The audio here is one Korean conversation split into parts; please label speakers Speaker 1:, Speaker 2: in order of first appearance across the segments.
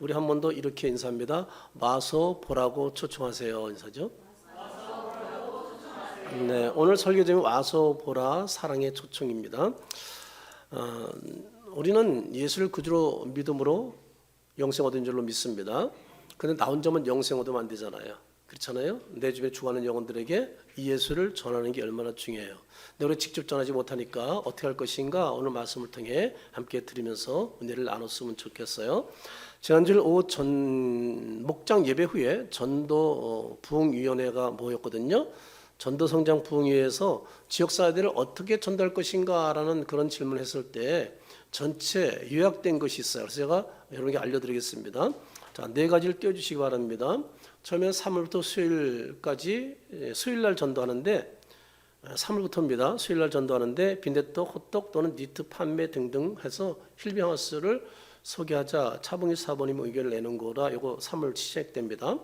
Speaker 1: 우리 한 번 더 이렇게 인사합니다. 와서 보라고 초청하세요. 인사죠. 네, 오늘 설교 제목은 와서 보라 사랑의 초청입니다. 우리는 예수를 구주로 믿음으로 영생 얻은 줄로 믿습니다. 그런데 나 혼자만 영생 얻으면 안 되잖아요. 그렇잖아요. 내 주변에 죽어가는 영혼들에게 이 예수를 전하는 게 얼마나 중요해요. 근데 우리 직접 전하지 못하니까 어떻게 할 것인가 오늘 말씀을 통해 함께 들으면서 은혜를 나눴으면 좋겠어요. 지난주 오후 목장 예배 후에 전도 부흥위원회가 모였거든요. 전도 성장 부흥회에서 지역사회들을 어떻게 전도할 것인가라는 그런 질문을 했을 때 전체 요약된 것이 있어요. 그래서 제가 여러분에게 알려드리겠습니다. 자, 네 가지를 띄워주시기 바랍니다. 처음에 3월부터 수요일까지 수요일날 전도하는데 3월부터입니다. 수요일날 전도하는데 빈대떡, 호떡 또는 니트 판매 등등 해서 힐링하우스를 소개하자 차봉희 사모님 의견을 내는 거라 이거 3월 시작됩니다.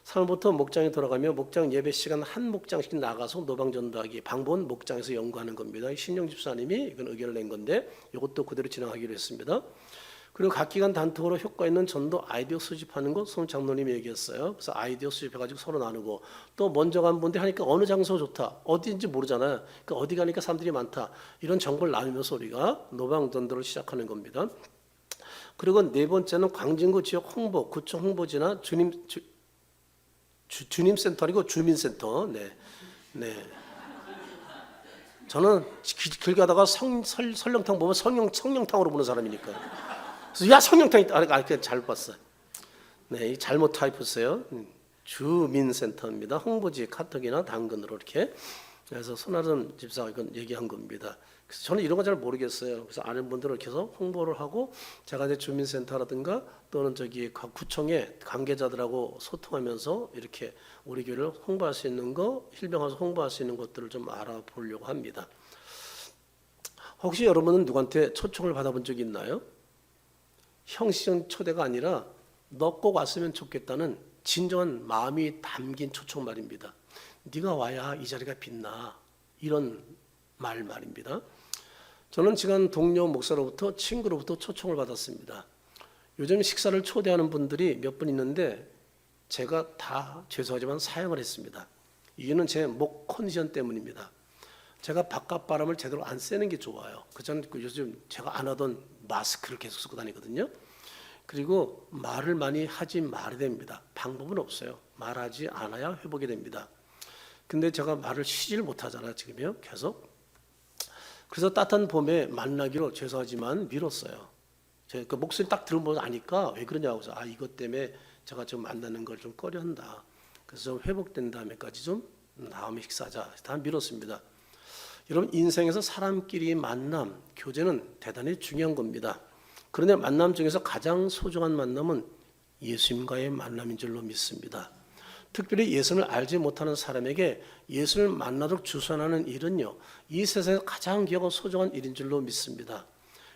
Speaker 1: 3월부터 목장에 돌아가며 목장 예배 시간 한 목장씩 나가서 노방 전도하기 방본 목장에서 연구하는 겁니다. 신영 집사님이 이건 의견을 낸 건데 이것도 그대로 진행하기로 했습니다. 그리고 각 기관 단톡으로 효과 있는 전도 아이디어 수집하는 거 손 장로님이 얘기했어요. 그래서 아이디어 수집해가지고 서로 나누고 또 먼저 간 분들 하니까 어느 장소 좋다 어디인지 모르잖아요. 그러니까 어디 가니까 사람들이 많다 이런 정보를 나누면서 우리가 노방 전도를 시작하는 겁니다. 그리고 네 번째는 광진구 지역 홍보 구청 홍보지나 주님센터 아니고 주민센터. 네. 저는 길 가다가 설렁탕 보면 성령탕으로 보는 사람이니까. 그래서 야 성령탕 있다. 그냥 잘 봤어요. 네, 잘못 타입했어요. 주민센터입니다. 홍보지 카톡이나 당근으로 이렇게. 그래서 손아름 집사가 이건 얘기한 겁니다. 그래서 저는 이런 거 잘 모르겠어요. 그래서 아는 분들을 이렇게 해서 홍보를 하고 제가 이제 주민센터라든가 또는 저기 구청의 관계자들하고 소통하면서 이렇게 우리 교회를 홍보할 수 있는 거, 힐병하서 홍보할 수 있는 것들을 좀 알아보려고 합니다. 혹시 여러분은 누구한테 초청을 받아본 적이 있나요? 형식적 초대가 아니라 너 꼭 왔으면 좋겠다는 진정한 마음이 담긴 초청 말입니다. 네가 와야 이 자리가 빛나 이런 말입니다. 저는 지난 동료 목사로부터 친구로부터 초청을 받았습니다. 요즘 식사를 초대하는 분들이 몇 분 있는데 제가 다 죄송하지만 사양을 했습니다. 이유는 제 목 컨디션 때문입니다. 제가 바깥 바람을 제대로 안 쐬는 게 좋아요. 저는 요즘 제가 안 하던 마스크를 계속 쓰고 다니거든요. 그리고 말을 많이 하지 말아야 됩니다. 방법은 없어요. 말하지 않아야 회복이 됩니다. 근데 제가 말을 쉬질 못하잖아요. 지금요. 계속. 그래서 따뜻한 봄에 만나기로 죄송하지만 미뤘어요. 제가 그 목소리 딱 들어보면 아니까 왜 그러냐고 해서 이것 때문에 제가 좀 만나는 걸 좀 꺼려한다. 그래서 좀 회복된 다음에까지 좀 다음에 식사하자. 다 미뤘습니다. 여러분 인생에서 사람끼리 만남, 교제는 대단히 중요한 겁니다. 그런데 만남 중에서 가장 소중한 만남은 예수님과의 만남인 줄로 믿습니다. 특별히 예수를 알지 못하는 사람에게 예수를 만나도록 주선하는 일은요, 이 세상에서 가장 귀하고 소중한 일인 줄로 믿습니다.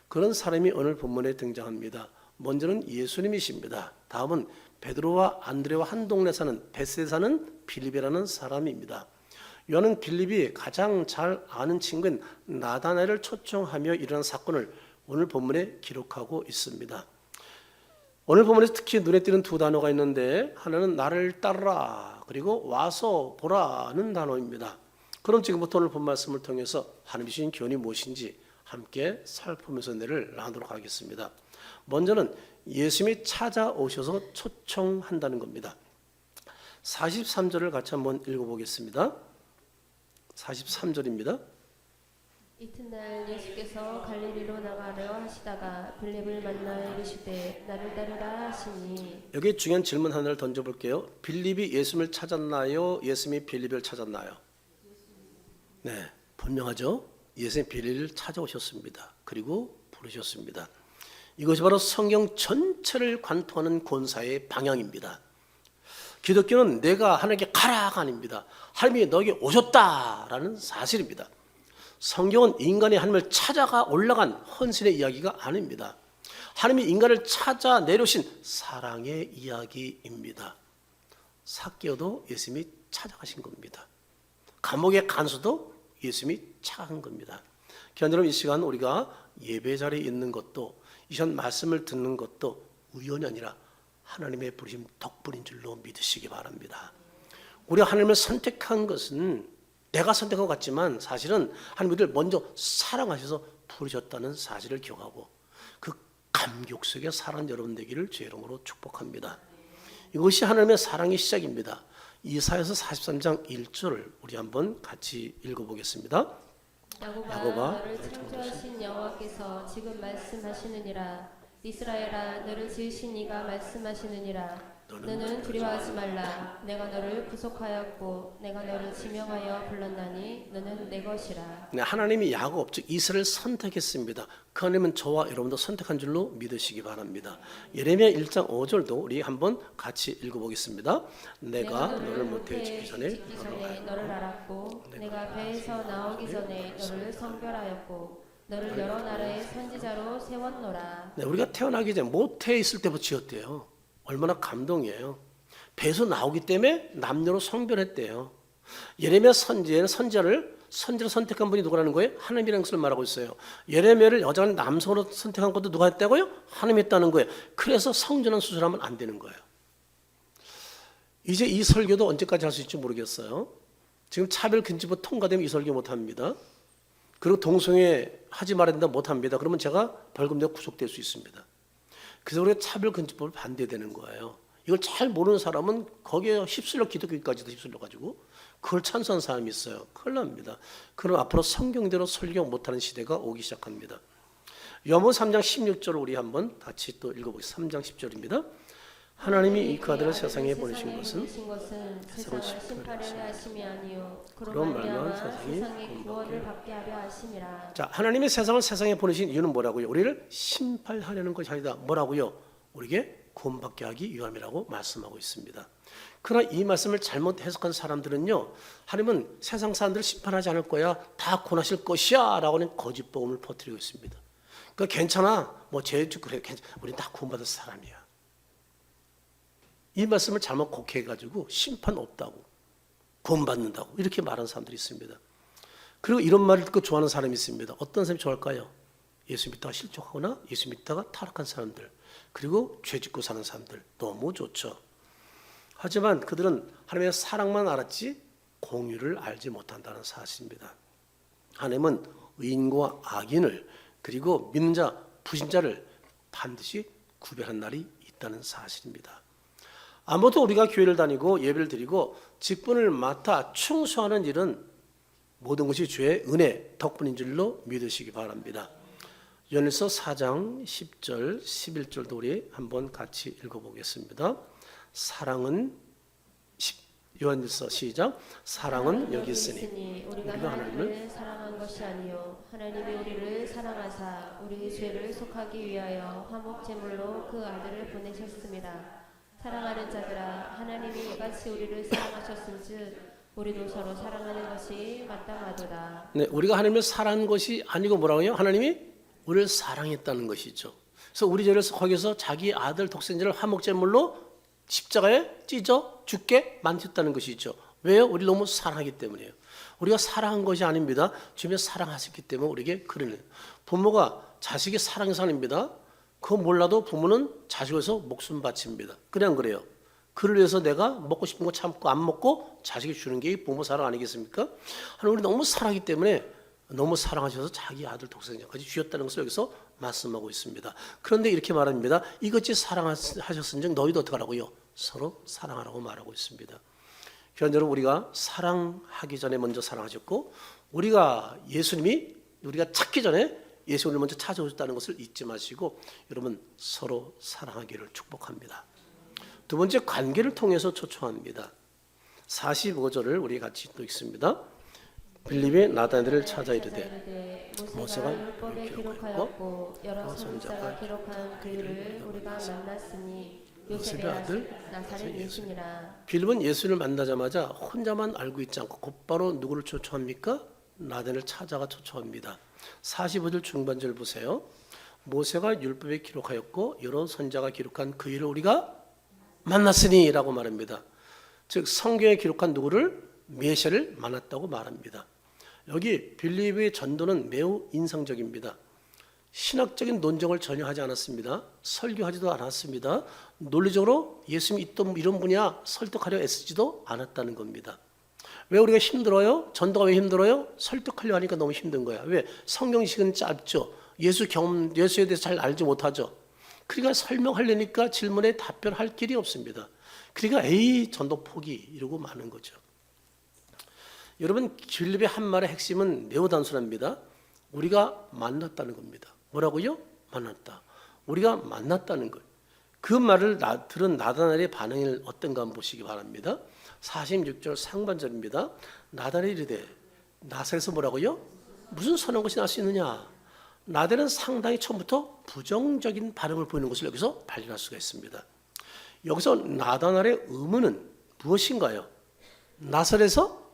Speaker 1: 그런 사람이 오늘 본문에 등장합니다. 먼저는 예수님이십니다. 다음은 베드로와 안드레와 한 동네 사는 벳세 사는 빌립이라는 사람입니다. 요한은 빌립이 가장 잘 아는 친구인 나다나엘을 초청하며 일어난 사건을 오늘 본문에 기록하고 있습니다. 오늘 본문에서 특히 눈에 띄는 두 단어가 있는데 하나는 나를 따르라 그리고 와서 보라는 단어입니다. 그럼 지금부터 오늘 본 말씀을 통해서 하나님 주신 교훈이 무엇인지 함께 살펴보면서 은혜를 나누도록 하겠습니다. 먼저는 예수님이 찾아오셔서 초청한다는 겁니다. 43절을 같이 한번 읽어보겠습니다. 43절입니다.
Speaker 2: 이튿날 예수께서 갈릴리로 나가려 하시다가 빌립을 만나 이르시되 나를 따르라 하시니.
Speaker 1: 여기 중요한 질문 하나를 던져볼게요. 빌립이 예수님을 찾았나요? 예수님이 빌립을 찾았나요? 네, 분명하죠. 예수님이 빌립을 찾아오셨습니다. 그리고 부르셨습니다. 이것이 바로 성경 전체를 관통하는 권사의 방향입니다. 기독교는 내가 하나님께 가라가 아닙니다. 하나님이 너에게 오셨다라는 사실입니다. 성경은 인간이 하나님을 찾아가 올라간 헌신의 이야기가 아닙니다. 하나님이 인간을 찾아 내려오신 사랑의 이야기입니다. 삭개오도 예수님이 찾아가신 겁니다. 감옥의 간수도 예수님이 찾아간 겁니다. 여러분 이 시간 우리가 예배 자리에 있는 것도 이 시간 말씀을 듣는 것도 우연이 아니라 하나님의 부르심 덕분인 줄로 믿으시기 바랍니다. 우리가 하나님을 선택한 것은 내가 선택한 것 같지만 사실은 하나님을 먼저 사랑하셔서 부르셨다는 사실을 기억하고 그 감격 속에 살아가는 여러분 되기를 주의 이름으로 축복합니다. 이것이 하나님의 사랑의 시작입니다. 이사야서 43장 1절을 우리 한번 같이 읽어보겠습니다.
Speaker 2: 야곱아 너를 창조하신 여호와께서 지금 말씀하시느니라. 이스라엘아 너를 지으신 이가 말씀하시느니라. 너는 두려워하지 말라. 내가 너를 구속하였고 내가 너를 지명하여 불렀나니 너는 내 것이라.
Speaker 1: 네, 하나님이 야곱 즉 이스라엘을 선택했습니다. 그 하나님은 저와 여러분도 선택한 줄로 믿으시기 바랍니다. 예레미야 1장 5절도 우리 한번 같이 읽어보겠습니다. 내가 너를 모태에 짓기 전에
Speaker 2: 너를 알았고 내가 배에서 나오기 전에 너를 선별하였고 너를 여러 나라의 선지자로 세웠노라.
Speaker 1: 네, 우리가 태어나기 전에 모태에 있을 때부터 지었대요. 얼마나 감동이에요. 배에서 나오기 때문에 남녀로 성별했대요. 예레미야 선지에는 선지자로 선택한 분이 누구라는 거예요? 하나님이라는 것을 말하고 있어요. 예레미야를 여자가 남성으로 선택한 것도 누가 했다고요? 하나님이 했다는 거예요. 그래서 성전환 수술하면 안 되는 거예요. 이제 이 설교도 언제까지 할 수 있을지 모르겠어요. 지금 차별금지법 통과되면 이 설교 못합니다. 그리고 동성애 하지 말아야 된다 못합니다. 그러면 제가 벌금 내고 구속될 수 있습니다. 그래서 우리가 차별금지법을 반대되는 거예요. 이걸 잘 모르는 사람은 거기에 휩쓸려 기독교까지도 휩쓸려가지고 그걸 찬성하는 사람이 있어요. 큰일 납니다. 그럼 앞으로 성경대로 설교 못하는 시대가 오기 시작합니다. 요한복음 3장 16절을 우리 한번 같이 또 읽어보겠습니다. 3장 10절입니다. 하나님이 이 그 아들을 세상에 보내신 것은
Speaker 2: 세상을 심판하려 하심이 아니요
Speaker 1: 그런 말만
Speaker 2: 세상의 구원을 받게 하려 하심이라.
Speaker 1: 자, 하나님이 세상에 보내신 이유는 뭐라고요? 우리를 심판하려는 것이 아니다. 뭐라고요? 우리에게 구원받게 하기 위함이라고 말씀하고 있습니다. 그러나 이 말씀을 잘못 해석한 사람들은요, 하나님은 세상 사람들을 심판하지 않을 거야, 다 구원하실 것이야 라고 하는 거짓 복음을 퍼뜨리고 있습니다. 그러니까 괜찮아, 뭐 죄주 그래, 우리 다 구원받을 사람이야. 이 말씀을 잘못 곡해가지고 심판 없다고, 구원받는다고 이렇게 말하는 사람들이 있습니다. 그리고 이런 말을 듣고 좋아하는 사람이 있습니다. 어떤 사람이 좋아할까요? 예수 믿다가 실족하거나 예수 믿다가 타락한 사람들, 그리고 죄 짓고 사는 사람들 너무 좋죠. 하지만 그들은 하나님의 사랑만 알았지 공의를 알지 못한다는 사실입니다. 하나님은 의인과 악인을 그리고 믿는 자, 불신자를 반드시 구별한 날이 있다는 사실입니다. 아무도 우리가 교회를 다니고 예배를 드리고 직분을 맡아 충성하는 일은 모든 것이 주의 은혜 덕분인 줄로 믿으시기 바랍니다. 요한일서 4장 10절 11절도 우리 한번 같이 읽어보겠습니다. 사랑은 요한일서 시작. 사랑은 여기 있으니
Speaker 2: 우리가 하나님을 사랑한 것이 아니요 하나님이 우리를 사랑하사 우리 죄를 속하기 위하여 화목 제물로 그 아들을 보내셨습니다. 사랑하는 자들아 하나님이 이같이 우리를 사랑하셨은즉 우리도 서로 사랑하는 것이 마땅하도다.
Speaker 1: 네, 우리가 하나님을 사랑한 것이 아니고 뭐라고요? 하나님이 우리를 사랑했다는 것이죠. 그래서 우리 죄를 거기서 자기 아들 독생자를 화목제물로 십자가에 찢어 죽게 만드셨다는 것이죠. 왜요? 우리 너무 사랑하기 때문이에요. 우리가 사랑한 것이 아닙니다. 주님이 사랑하셨기 때문에 우리에게 그러네요. 부모가 자식이 사랑해서 아닙니다. 그거 몰라도 부모는 자식을 위해서 목숨 바칩니다. 그냥 그래요. 그를 위해서 내가 먹고 싶은 거 참고 안 먹고 자식이 주는 게 부모 사랑 아니겠습니까? 하나님 우리 너무 사랑하기 때문에 너무 사랑하셔서 자기 아들 독생자까지 주셨다는 것을 여기서 말씀하고 있습니다. 그런데 이렇게 말합니다. 이것이 사랑하셨은즉 너희도 어떡하라고요? 서로 사랑하라고 말하고 있습니다. 교회 여러분, 우리가 사랑하기 전에 먼저 사랑하셨고 예수님이 우리가 찾기 전에 예수님을 먼저 찾아오셨다는 것을 잊지 마시고 여러분 서로 사랑하기를 축복합니다. 두 번째, 관계를 통해서 초청합니다. 45절을 우리 같이 또 읽습니다. 빌립이 나다나엘을 찾아 이르되 모세가
Speaker 2: 율법에 기록하였고 여러 선지자가 기록한 그 일을 우리가 만났으니 요셉의 아들 나사렛 예수니라.
Speaker 1: 빌립은 예수를 만나자마자 혼자만 알고 있지 않고 곧바로 누구를 초청합니까? 나다나엘을 찾아가 초청합니다. 45절 중반절 보세요. 모세가 율법에 기록하였고 여러 선지자가 기록한 그 일을 우리가 만났으니 라고 말합니다. 즉 성경에 기록한 누구를? 메시아를 만났다고 말합니다. 여기 빌립의 전도는 매우 인상적입니다. 신학적인 논쟁을 전혀 하지 않았습니다. 설교하지도 않았습니다. 논리적으로 예수님이 이런 분이야 설득하려 애쓰지도 않았다는 겁니다. 왜 우리가 힘들어요? 전도가 왜 힘들어요? 설득하려 하니까 너무 힘든 거야. 왜? 성경식은 짧죠. 예수에 대해서 잘 알지 못하죠. 그러니까 설명하려니까 질문에 답변할 길이 없습니다. 그러니까 에이 전도 포기 이러고 마는 거죠. 여러분 빌립의 한 말의 핵심은 매우 단순합니다. 우리가 만났다는 겁니다. 뭐라고요? 만났다. 우리가 만났다는 것. 그 말을 들은 나다나엘의 반응이 어떤가 한번 보시기 바랍니다. 46절 상반절입니다. 나다나엘이 이르되 나사렛에서 뭐라고요? 무슨 선한 것이 날 수 있느냐? 나다나엘은 상당히 처음부터 부정적인 반응을 보이는 것을 여기서 발견할 수가 있습니다. 여기서 나다나엘의 의문은 무엇인가요? 나사렛에서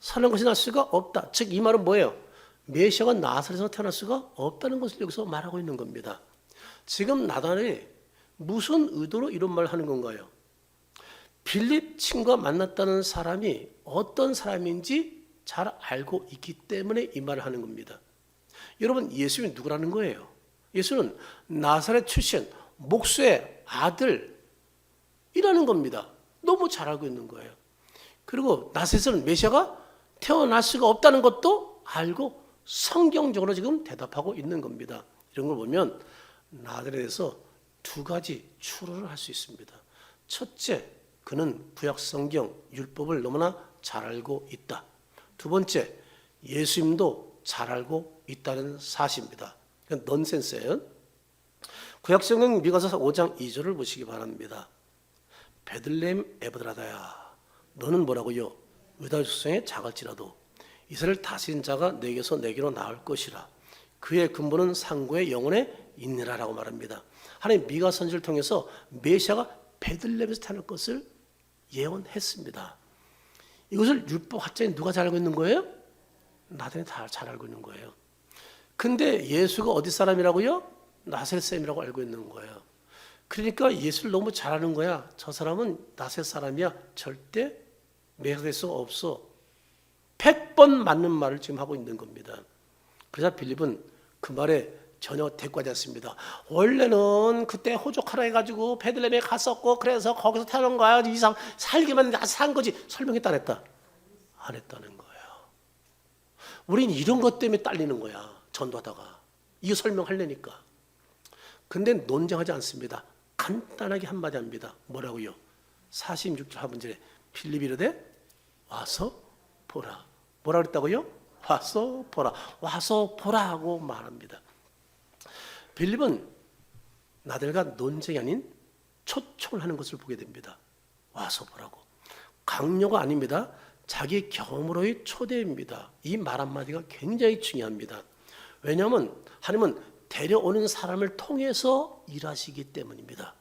Speaker 1: 선한 것이 날 수가 없다. 즉 이 말은 뭐예요? 메시아가 나사렛에서 태어날 수가 없다는 것을 여기서 말하고 있는 겁니다. 지금 나다나엘이 무슨 의도로 이런 말을 하는 건가요? 빌립 친구가 만났다는 사람이 어떤 사람인지 잘 알고 있기 때문에 이 말을 하는 겁니다. 여러분 예수님이 누구라는 거예요? 예수는 나사렛 출신 목수의 아들이라는 겁니다. 너무 잘 알고 있는 거예요. 그리고 나사렛에는 메시아가 태어날 수가 없다는 것도 알고 성경적으로 지금 대답하고 있는 겁니다. 이런 걸 보면 나사렛에서 두 가지 추론을 할 수 있습니다. 첫째, 그는 구약 성경 율법을 너무나 잘 알고 있다. 두 번째, 예수님도 잘 알고 있다는 사실입니다. 이건 넌센스예요. 구약 성경 미가서 5장 2절을 보시기 바랍니다. 베들레헴 에브라다야, 너는 뭐라고요? 유다 족속의 작을지라도 이스라엘 다스린 자가 내게서 내게로 나올 것이라. 그의 근본은 상고의 영혼에 있느라라고 말합니다. 하나님 미가 선지를 통해서 메시아가 베들레헴에서 태어날 것을 예언했습니다. 이것을 율법 학자인 누가 잘 알고 있는 거예요? 나단이 다 잘 알고 있는 거예요. 근데 예수가 어디 사람이라고요? 나사렛 사람이라고 알고 있는 거예요. 그러니까 예수를 너무 잘 아는 거야. 저 사람은 나사렛 사람이야. 절대 매각될 수가 없어. 100번 맞는 말을 지금 하고 있는 겁니다. 그래서 빌립은 그 말에 전혀 대꾸하지 않습니다. 원래는 그때 호족하라 해가지고 베들레헴에 갔었고 그래서 거기서 태어난 거야. 이상 살기만 산 거지. 설명했다 안 했다? 안 했다는 거예요. 우린 이런 것 때문에 딸리는 거야. 전도하다가. 이거 설명하려니까. 근데 논쟁하지 않습니다. 간단하게 한마디 합니다. 뭐라고요? 46절 하반절에 빌립이 이르되 와서 보라. 뭐라 그랬다고요? 와서 보라. 와서 보라 하고 말합니다. 빌립은 나들과 논쟁이 아닌 초청을 하는 것을 보게 됩니다. 와서 보라고. 강요가 아닙니다. 자기 경험으로의 초대입니다. 이 말 한마디가 굉장히 중요합니다. 왜냐하면 하나님은 데려오는 사람을 통해서 일하시기 때문입니다.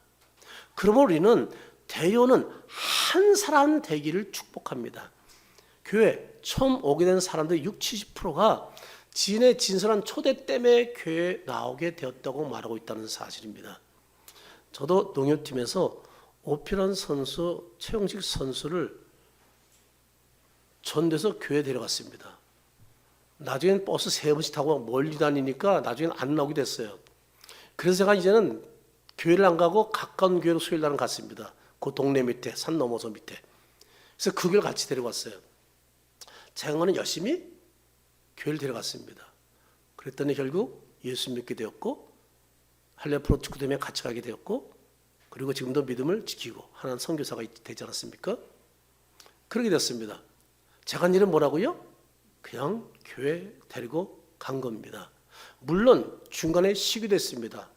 Speaker 1: 그러므로 우리는 데려오는 한 사람 되기를 축복합니다. 교회 처음 오게 된 사람들 60-70%가 지인의 진솔한 초대 때문에 교회에 나오게 되었다고 말하고 있다는 사실입니다. 저도 농협팀에서 오피란 선수, 최영식 선수를 전도해서 교회에 데려갔습니다. 나중엔 버스 3번씩 타고 멀리 다니니까 나중엔 안 나오게 됐어요. 그래서 제가 이제는 교회를 안 가고 가까운 교회로 수요일 날은 갔습니다. 그 동네 밑에, 산 넘어서 밑에. 그래서 그 교회를 같이 데려갔어요. 제가는 열심히 교회를 데려갔습니다. 그랬더니 결국 예수 믿게 되었고 할례 프로축구대회에 같이 가게 되었고 그리고 지금도 믿음을 지키고 하나님 선교사가 되지 않았습니까? 그렇게 됐습니다. 제가 한 일은 뭐라고요? 그냥 교회 데리고 간 겁니다. 물론 중간에 쉬기도 했습니다.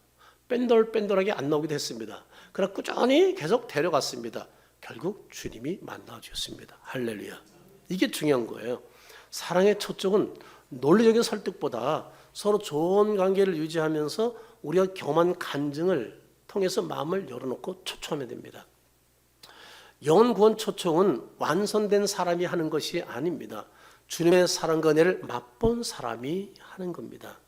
Speaker 1: 뺀돌뺀돌하게 안 나오기도 했습니다. 그러나 꾸준히 계속 데려갔습니다. 결국 주님이 만나 주셨습니다. 할렐루야. 이게 중요한 거예요. 사랑의 초점은 논리적인 설득보다 서로 좋은 관계를 유지하면서 우리가 경험한 간증을 통해서 마음을 열어놓고 초청하면 됩니다. 영혼 구원 초청은 완성된 사람이 하는 것이 아닙니다. 주님의 사랑과 은혜를 맛본 사람이 하는 겁니다.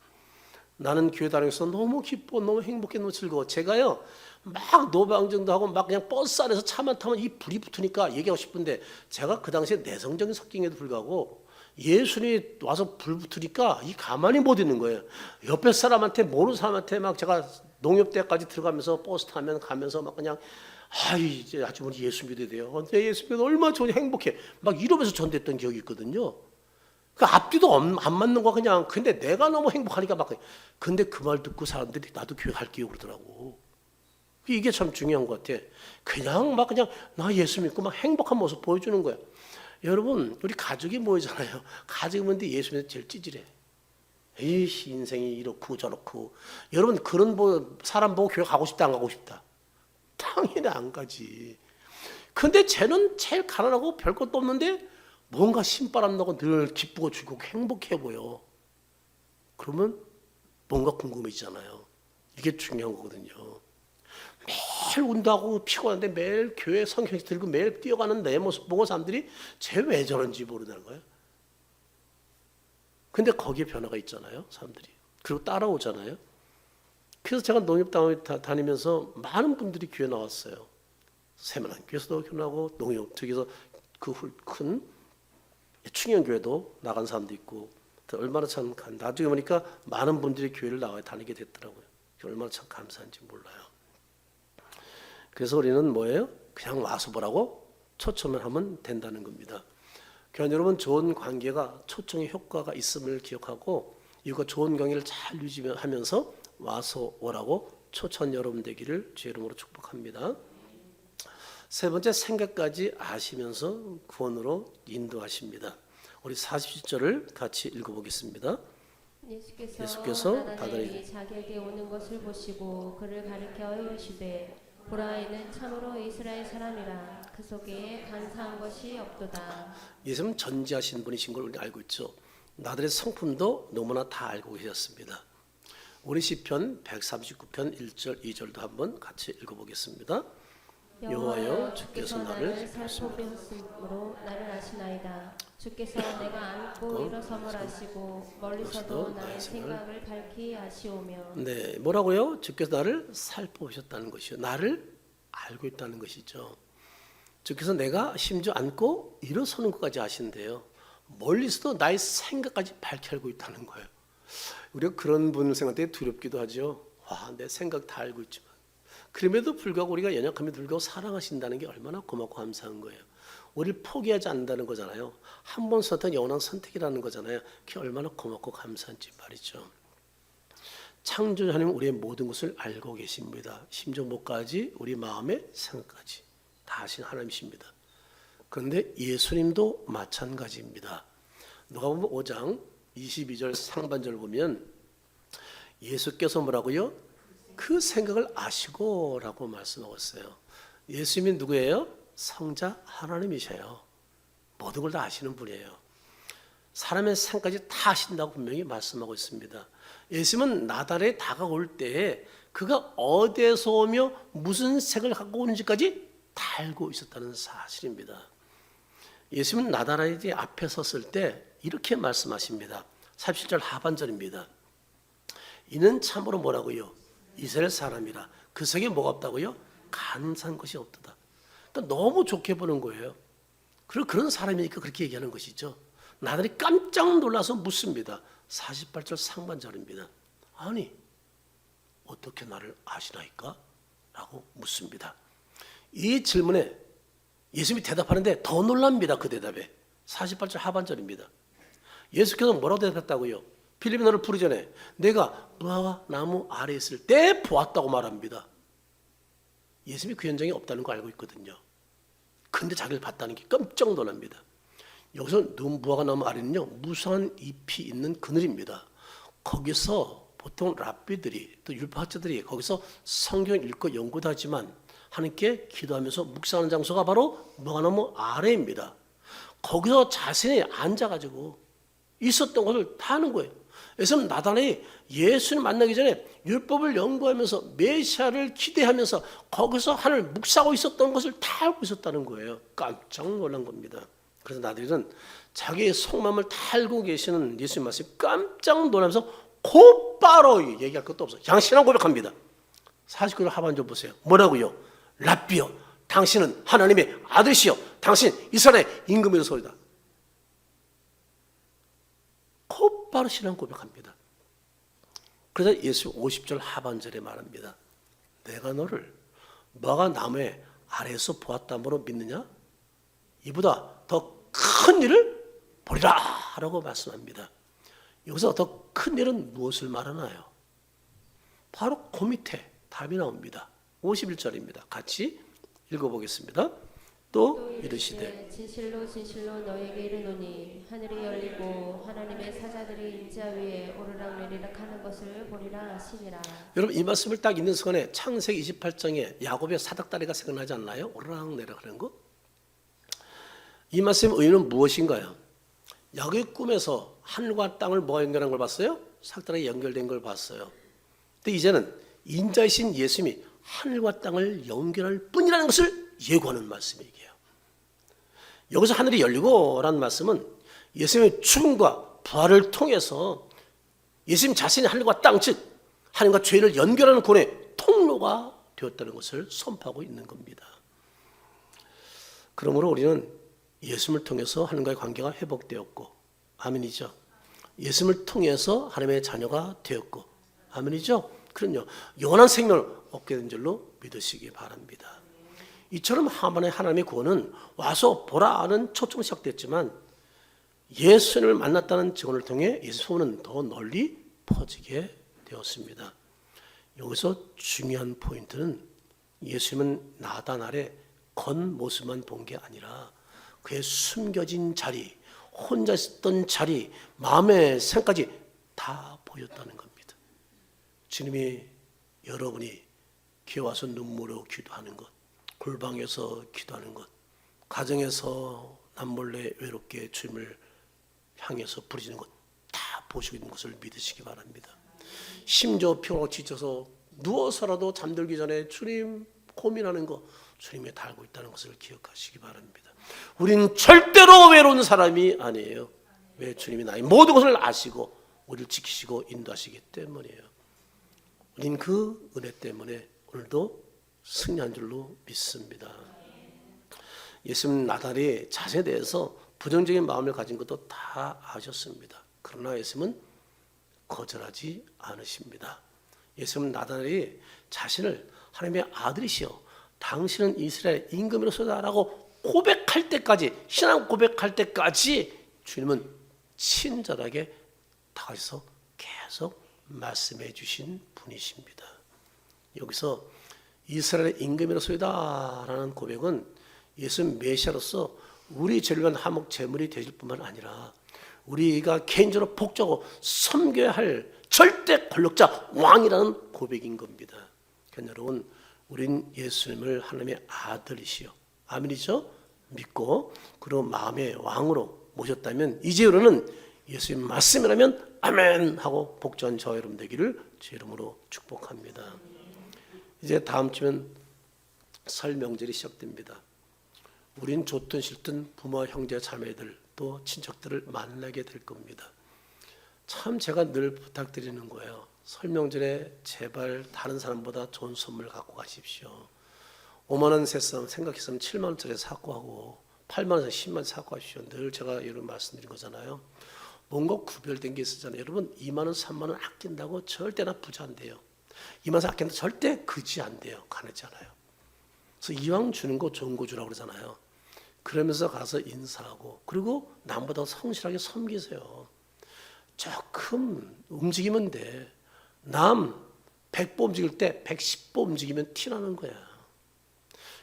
Speaker 1: 나는 교회 다니면서 너무 기뻐, 너무 행복해, 너무 즐거워. 제가요, 막 노방정도 하고 막 그냥 버스 안에서 차만 타면 이 불이 붙으니까 얘기하고 싶은데 제가 그 당시에 내성적인 성격에도 불구하고 예수님이 와서 불 붙으니까 이 가만히 못 있는 거예요. 옆에 사람한테 모르는 사람한테 막 제가 농협대까지 들어가면서 버스 타면 가면서 막 그냥 아이 이제 아주머니 예수 믿어야 돼요. 내 예수 믿어 얼마나 좋은 행복해. 막 이러면서 전도했던 기억이 있거든요. 그 앞뒤도 안 맞는 거 그냥. 근데 내가 너무 행복하니까 막. 근데 그 말 듣고 사람들이 나도 교회 갈게요 그러더라고. 이게 참 중요한 것 같아. 그냥 막 그냥 나 예수 믿고 막 행복한 모습 보여주는 거야. 여러분 우리 가족이 모이잖아요. 가족이 모이는데 예수 믿는 제일 찌질해. 에이 인생이 이렇고 저렇고. 여러분 그런 사람 보고 교회 가고 싶다 안 가고 싶다? 당연히 안 가지. 근데 쟤는 제일 가난하고 별 것도 없는데 뭔가 신바람 나고 늘 기쁘고 즐겁고 행복해 보여. 그러면 뭔가 궁금해지잖아요. 이게 중요한 거거든요. 매일 운동하고 피곤한데 매일 교회 성경 들고 매일 뛰어가는 내 모습 보고 사람들이 쟤 왜 저런지 모르는 거예요. 근데 거기에 변화가 있잖아요. 사람들이. 그리고 따라오잖아요. 그래서 제가 농협당을 다니면서 많은 분들이 교회 나왔어요. 세만안교에서도 교회 나오고 농협 저기서 그 큰 충영교회도 나간 사람도 있고 얼마나 참 나중에 보니까 많은 분들이 교회를 나와 다니게 됐더라고요. 얼마나 참 감사한지 몰라요. 그래서 우리는 뭐예요? 그냥 와서 보라고 초청을 하면 된다는 겁니다. 교회 여러분 좋은 관계가 초청의 효과가 있음을 기억하고 이거 좋은 관계를 잘 유지하면서 와서 오라고 초청 여러분 되기를 주의 이름으로 축복합니다. 세 번째 생각까지 아시면서 구원으로 인도하십니다. 우리 47절을 같이 읽어보겠습니다. 예수께서
Speaker 2: 나다나엘이 자기에게 오는 것을 보시고 그를 가리켜 이르시되 보라 이는 참으로 이스라엘 사람이라 그 속에 간사한 것이 없도다.
Speaker 1: 예수님 전지하신 분이신 걸 우리 알고 있죠. 나들의 성품도 너무나 다 알고 계셨습니다. 우리 시편 139편 1절 2절도 한번 같이 읽어보겠습니다. 여호와여 주께서 나를
Speaker 2: 살펴보셨으므로 나를 아시나이다. 주께서 내가 앉고 일어섬을 아시고 멀리서도 나의 생각을 밝히 아시오며.
Speaker 1: 네, 뭐라고요? 주께서 나를 살펴보셨다는 것이요. 나를 알고 있다는 것이죠. 주께서 내가 심지어 앉고 일어서는 것까지 아신대요. 멀리서도 나의 생각까지 밝히 알고 있다는 거예요. 우리가 그런 분을 생각할 때 두렵기도 하죠. 와, 내 생각 다 알고 있지만. 그럼에도 불구하고 우리가 연약함에도 불구하고 사랑하신다는 게 얼마나 고맙고 감사한 거예요. 우리를 포기하지 않는다는 거잖아요. 한 번 선택 영원한 선택이라는 거잖아요. 그게 얼마나 고맙고 감사한지 말이죠. 창조주 하나님 우리의 모든 것을 알고 계십니다. 심지어 목까지 우리 마음의 생각까지 다 아신 하나님이십니다. 그런데 예수님도 마찬가지입니다. 누가복음 5장 22절 상반절 보면 예수께서 뭐라고요? 그 생각을 아시고라고 말씀하고 있어요. 예수님이 누구예요? 성자 하나님이셔요. 모든 걸 다 아시는 분이에요. 사람의 생각까지 다 아신다고 분명히 말씀하고 있습니다. 예수님은 나달에 다가올 때에 그가 어디에서 오며 무슨 색을 갖고 오는지까지 다 알고 있었다는 사실입니다. 예수님은 나달에 앞에 섰을 때 이렇게 말씀하십니다. 37절 하반절입니다. 이는 참으로 뭐라고요? 이스라엘 사람이라 그 속에 뭐가 없다고요? 간사한 것이 없도다. 그러니까 너무 좋게 보는 거예요. 그리고 그런 사람이니까 그렇게 얘기하는 것이죠. 나들이 깜짝 놀라서 묻습니다. 48절 상반절입니다. 아니 어떻게 나를 아시나이까? 라고 묻습니다. 이 질문에 예수님이 대답하는데 더 놀랍니다. 그 대답에 48절 하반절입니다. 예수께서 뭐라고 대답했다고요? 필립이 너를 부르기 전에 내가 무화과 나무 아래에 있을 때 보았다고 말합니다. 예수님이 그 현장에 없다는 거 알고 있거든요. 근데 자기를 봤다는 게 깜짝 놀랍니다. 여기서 무화과 나무 아래는요 무수한 잎이 있는 그늘입니다. 거기서 보통 랍비들이 또 율법학자들이 거기서 성경 읽고 연구도 하지만 하나님께 기도하면서 묵상하는 장소가 바로 무화과 나무 아래입니다. 거기서 자신이 앉아가지고 있었던 것을 다 아는 거예요. 그래서 나단이 예수를 만나기 전에 율법을 연구하면서 메시아를 기대하면서 거기서 하나님을 묵상하고 있었던 것을 다 알고 있었다는 거예요. 깜짝 놀란 겁니다. 그래서 나들은 자기의 속마음을 다 알고 계시는 예수님 말씀에 깜짝 놀라면서 곧바로 얘기할 것도 없어요. 양신하고 고백합니다. 49절 하반절 보세요. 뭐라고요? 랍비여 당신은 하나님의 아들이시여 당신 이스라엘의 임금이로소이다. 곧바로 신앙 고백합니다. 그래서 예수 50절 하반절에 말합니다. 내가 너가 나무의 아래에서 보았다므로 믿느냐? 이보다 더 큰 일을 보리라 라고 말씀합니다. 여기서 더 큰 일은 무엇을 말하나요? 바로 그 밑에 답이 나옵니다. 51절입니다. 같이 읽어보겠습니다. 또 이르시되
Speaker 2: 진실로 진실로 너에게 이르노니 하늘이 열리고 하나님의 사자들이 인자 위에 오르락내리락 하는 것을 보리라 하시니라.
Speaker 1: 여러분 이 말씀을 딱 읽는 순간에 창세기 28장에 야곱의 사닥다리가 생각나지 않나요? 오르락내리락 하는 거? 이 말씀의 의미는 무엇인가요? 야곱의 꿈에서 하늘과 땅을 뭐가 연결한 걸 봤어요? 사닥다리가 연결된 걸 봤어요. 근데 이제는 인자이신 예수님이 하늘과 땅을 연결할 뿐이라는 것을 예고하는 말씀이에요. 여기서 하늘이 열리고 라는 말씀은 예수님의 죽음과 부활을 통해서 예수님 자신이 하늘과 땅, 즉 하늘과 죄를 연결하는 구원의 통로가 되었다는 것을 선포하고 있는 겁니다. 그러므로 우리는 예수님을 통해서 하나님과의 관계가 회복되었고, 아멘이죠. 예수님을 통해서 하나님의 자녀가 되었고, 아멘이죠. 그럼요, 영원한 생명을 얻게 된 줄로 믿으시기 바랍니다. 이처럼 하나님의 구원은 와서 보라는 초청으로 시작됐지만 예수님을 만났다는 증언을 통해 예수 소문은 더 널리 퍼지게 되었습니다. 여기서 중요한 포인트는 예수님은 나단 아래 겉모습만 본 게 아니라 그의 숨겨진 자리, 혼자 있었던 자리, 마음의 생각까지 다 보였다는 겁니다. 주님이 여러분이 기어 와서 눈물로 기도하는 것, 골방에서 기도하는 것, 가정에서 남몰래 외롭게 주님을 향해서 부르짖는 것 다 보시고 있는 것을 믿으시기 바랍니다. 심지어 피곤하고 지쳐서 누워서라도 잠들기 전에 주님 고민하는 것 주님이 다 알고 있다는 것을 기억하시기 바랍니다. 우리는 절대로 외로운 사람이 아니에요. 왜? 주님이 나의 모든 것을 아시고 우리를 지키시고 인도하시기 때문이에요. 우리는 그 은혜 때문에 오늘도 승리한 줄로 믿습니다. 예수님 나단의 자세에 대해서 부정적인 마음을 가진 것도 다 아셨습니다. 그러나 예수님은 거절하지 않으십니다. 예수님은 나단이 자신을 하나님의 아들이시여 당신은 이스라엘 임금이로서다라고 고백할 때까지, 신앙 고백할 때까지 주님은 친절하게 다가서서 계속 말씀해 주신 분이십니다. 여기서 이스라엘의 임금이로서이다라는 고백은 예수 메시아로서 우리 죄를 위한 화목 제물이 되실 뿐만 아니라 우리가 개인적으로 복종하고 섬겨야 할 절대 권력자 왕이라는 고백인 겁니다. 여러분, 우린 예수님을 하나님의 아들이시여, 아멘이죠? 믿고 그리고 마음의 왕으로 모셨다면 이제로는 예수님 말씀이라면 아멘 하고 복종한 저와 여러분 되기를 제 이름으로 축복합니다. 이제 다음 주면 설 명절이 시작됩니다. 우린 좋든 싫든 부모와 형제 자매들 또 친척들을 만나게 될 겁니다. 참 제가 늘 부탁드리는 거예요. 설 명절에 제발 다른 사람보다 좋은 선물 갖고 가십시오. 5만 원 셌으면 생각했으면 7만 원짜리 사고 하고 8만 원에서 10만 원 사고 하십시오. 늘 제가 여러분 말씀드린 거잖아요. 뭔가 구별된 게 있었잖아요. 여러분 2만 원, 3만 원 아낀다고 절대나 부자 안 돼요. 2만 원 아낀다고 절대 그지 안 돼요. 가난하지 않아요. 그래서 이왕 주는 거 좋은 거 주라고 그러잖아요. 그러면서 가서 인사하고 그리고 남보다 성실하게 섬기세요. 조금 움직이면 돼. 남 100보 움직일 때 110보 움직이면 티나는 거야.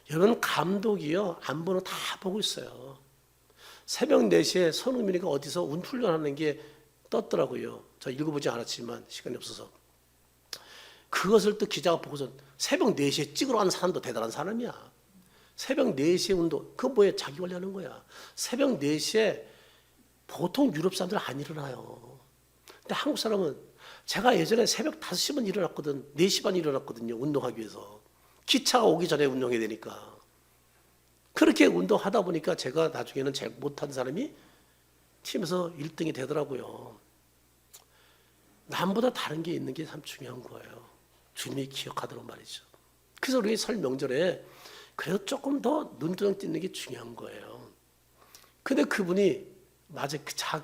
Speaker 1: 여러분 감독이요. 안 보는 다 보고 있어요. 새벽 4시에 손흥민이가 어디서 운훈련하는 게 떴더라고요. 저 읽어보지 않았지만 시간이 없어서. 그것을 또 기자가 보고서 새벽 4시에 찍으러 가는 사람도 대단한 사람이야. 새벽 4시에 운동, 그거 뭐예요? 자기 관리하는 거야. 새벽 4시에 보통 유럽 사람들 안 일어나요. 근데 한국 사람은 제가 예전에 새벽 5시만 일어났거든. 4시 반 일어났거든요. 운동하기 위해서. 기차가 오기 전에 운동해야 되니까. 그렇게 운동하다 보니까 제가 나중에는 제일 못한 사람이 팀에서 1등이 되더라고요. 남보다 다른 게 있는 게 참 중요한 거예요. 주님이 기억하도록 말이죠. 그래서 우리 설 명절에 그래도 조금 더 눈두덩 띄는 게 중요한 거예요. 근데 그분이 맞아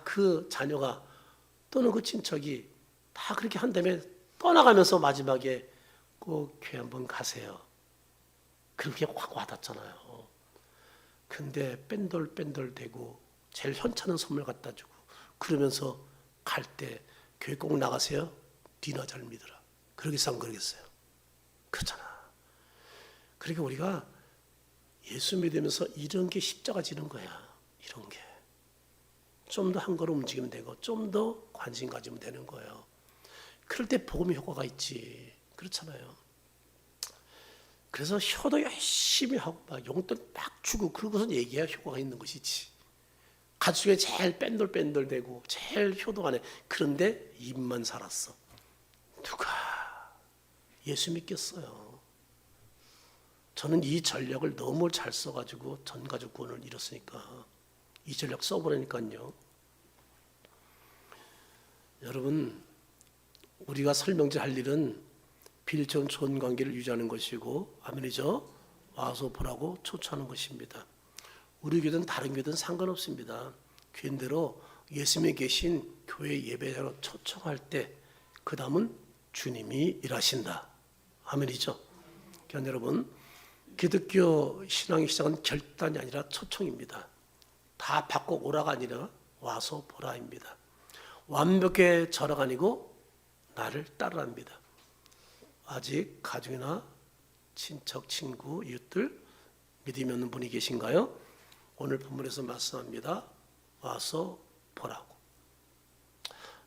Speaker 1: 그 자녀가 또는 그 친척이 다 그렇게 한 다음에 떠나가면서 마지막에 꼭 교회 한번 가세요. 그렇게 확 와닿잖아요. 근데 뺀돌뺀돌 대고 제일 현찮은 선물 갖다 주고 그러면서 갈 때 교회 꼭 나가세요. 니나 잘 믿어라. 그러겠어 안 그러겠어요? 그렇잖아. 그러니까 우리가 예수 믿으면서 이런 게 십자가 지는 거야. 이런 게. 좀 더 한 걸음 움직이면 되고 좀 더 관심 가지면 되는 거예요. 그럴 때 복음의 효과가 있지. 그렇잖아요. 그래서 효도 열심히 하고 막 용돈 막 주고 그러고서 얘기해야 효과가 있는 것이지. 가족에 제일 뺀돌뺀돌 대고 제일 효도 안 해. 그런데 입만 살았어. 누가 예수 믿겠어요. 저는 이 전략을 너무 잘 써가지고 전 가족 구원을 이뤘으니까 이 전략 써보라니까요. 여러분, 우리가 설명제 할 일은 빌전 좋은 관계를 유지하는 것이고 아멘이죠. 와서 보라고 초청하는 것입니다. 우리 교회든 다른 교회든 상관없습니다. 교인대로 예수님이 계신 교회 예배자로 초청할 때 그 다음은 주님이 일하신다. 아멘이죠. 그러니까 여러분, 기독교 신앙의 시작은 결단이 아니라 초청입니다. 다 받고 오라가 아니라 와서 보라입니다. 완벽해져라가 아니고 나를 따르랍니다. 아직 가족이나 친척, 친구, 이웃들 믿음이 없는 분이 계신가요? 오늘 본문에서 말씀합니다. 와서 보라고.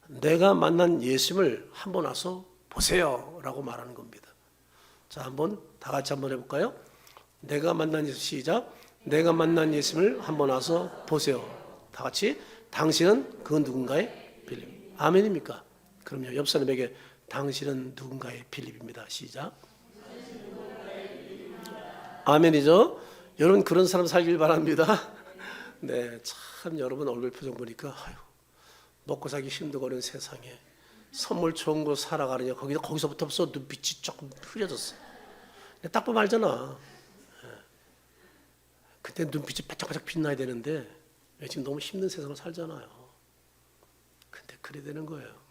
Speaker 1: 내가 만난 예수님을 한번 와서 보세요 라고 말하는 겁니다. 자, 한번 다 같이 한번 해볼까요? 내가 만난 예수, 시작. 내가 만난 예수님을 한번 와서 보세요. 다 같이. 당신은 그 누군가의 빌립. 아멘입니까? 그럼요. 옆 사람에게 당신은 누군가의 빌립입니다. 시작. 아멘이죠. 여러분 그런 사람 살길 바랍니다. 네, 참 여러분 얼굴 표정 보니까 아유, 먹고 살기 힘들고 세상에 선물 좋은 거 살아가느냐 거기서부터 벌써 눈빛이 조금 흐려졌어. 딱 보면 알잖아. 그때 눈빛이 바짝바짝 빛나야 되는데 지금 너무 힘든 세상을 살잖아요. 근데 그래 되는 거예요.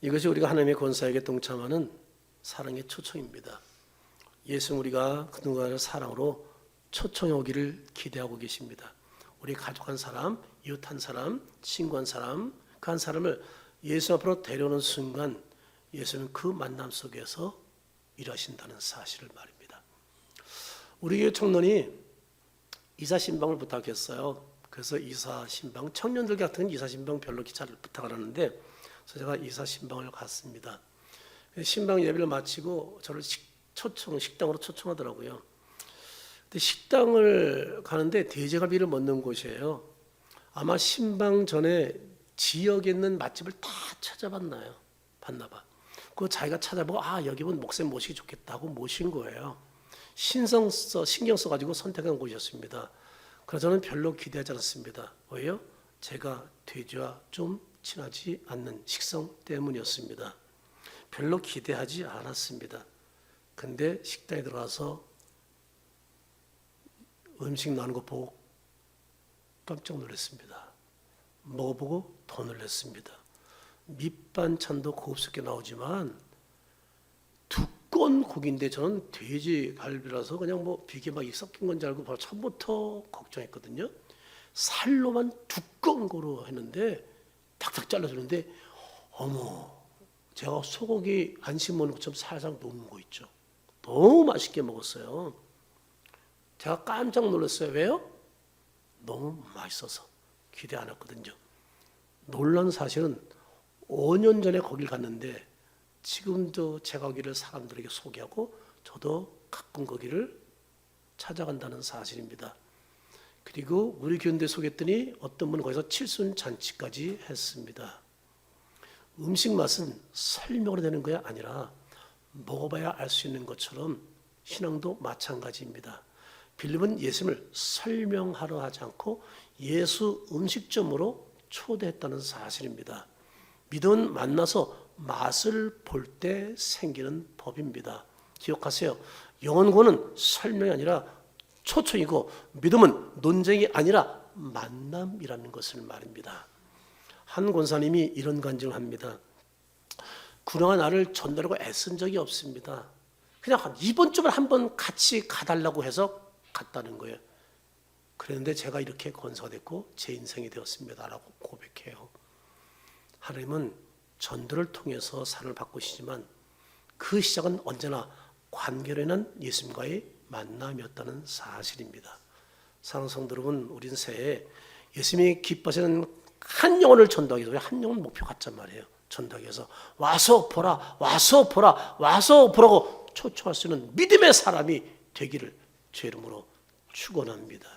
Speaker 1: 이것이 우리가 하나님의 권사에게 동참하는 사랑의 초청입니다. 예수는 우리가 그 누군가를 사랑으로 초청해 오기를 기대하고 계십니다. 우리 가족 한 사람, 이웃 한 사람, 친구 한 사람, 그 한 사람을 예수 앞으로 데려오는 순간 예수는 그 만남 속에서 일하신다는 사실을 말입니다. 우리 교회 청년이 이사신방을 부탁했어요. 그래서 이사신방, 청년들 같은 이사신방 별로 잘 부탁을 하는데 그래서 제가 이사신방을 갔습니다. 신방 예배를 마치고 저를 식당으로 초청하더라고요. 근데 식당을 가는데 돼지갈비를 먹는 곳이에요. 아마 신방 전에 지역에 있는 맛집을 다 찾아봤나 봐. 그 자기가 찾아보고 여기면 목사님 모시기 좋겠다고 모신 거예요. 신경 써가지고 선택한 곳이었습니다. 그래서 저는 별로 기대하지 않았습니다. 왜요? 제가 돼지와 좀 친하지 않는 식성 때문이었습니다. 별로 기대하지 않았습니다. 근데 식당에 들어가서 음식 나오는 거 보고 깜짝 놀랐습니다. 먹어보고 더 놀랐습니다. 밑반찬도 고급스럽게 나오지만 두꺼운 고기인데 저는 돼지갈비라서 그냥 비계 막 섞인 건 줄 알고 바로 처음부터 걱정했거든요. 살로만 두꺼운 거로 했는데 탁탁 잘라주는데 어머, 제가 소고기 안심 먹는 것처럼 살살 녹는 거 있죠. 너무 맛있게 먹었어요. 제가 깜짝 놀랐어요. 왜요? 너무 맛있어서 기대 안 했거든요. 놀란 사실은 5년 전에 거길 갔는데 지금도 제가 거기를 사람들에게 소개하고 저도 가끔 거기를 찾아간다는 사실입니다. 그리고 우리 교인들 소개했더니 어떤 분은 거기서 칠순잔치까지 했습니다. 음식 맛은 설명으로 되는 게 아니라 먹어봐야 알 수 있는 것처럼 신앙도 마찬가지입니다. 빌립은 예수님을 설명하러 하지 않고 예수 음식점으로 초대했다는 사실입니다. 믿음은 만나서 맛을 볼 때 생기는 법입니다. 기억하세요. 영혼구원은 설명이 아니라 초청이고 믿음은 논쟁이 아니라 만남이라는 것을 말입니다. 한 권사님이 이런 간증을 합니다. 그동안 나를 전도라고 애쓴 적이 없습니다. 그냥 이번 주만 한번 같이 가달라고 해서 갔다는 거예요. 그런데 제가 이렇게 권사가 됐고 제 인생이 되었습니다 라고 고백해요. 하나님은 전도를 통해서 사랑을 바꾸시지만 그 시작은 언제나 관계로 인한 예수님과의 만남이었다는 사실입니다. 사랑하는 성도 여러분, 우린 새해 예수님이 기뻐하시는 한 영혼을 전도하기 위해서 한 영혼 목표 갖자 말이에요. 전도하기 위해서 와서 보라, 와서 보라, 와서 보라고 초청할 수 있는 믿음의 사람이 되기를 주의 이름으로 축원합니다.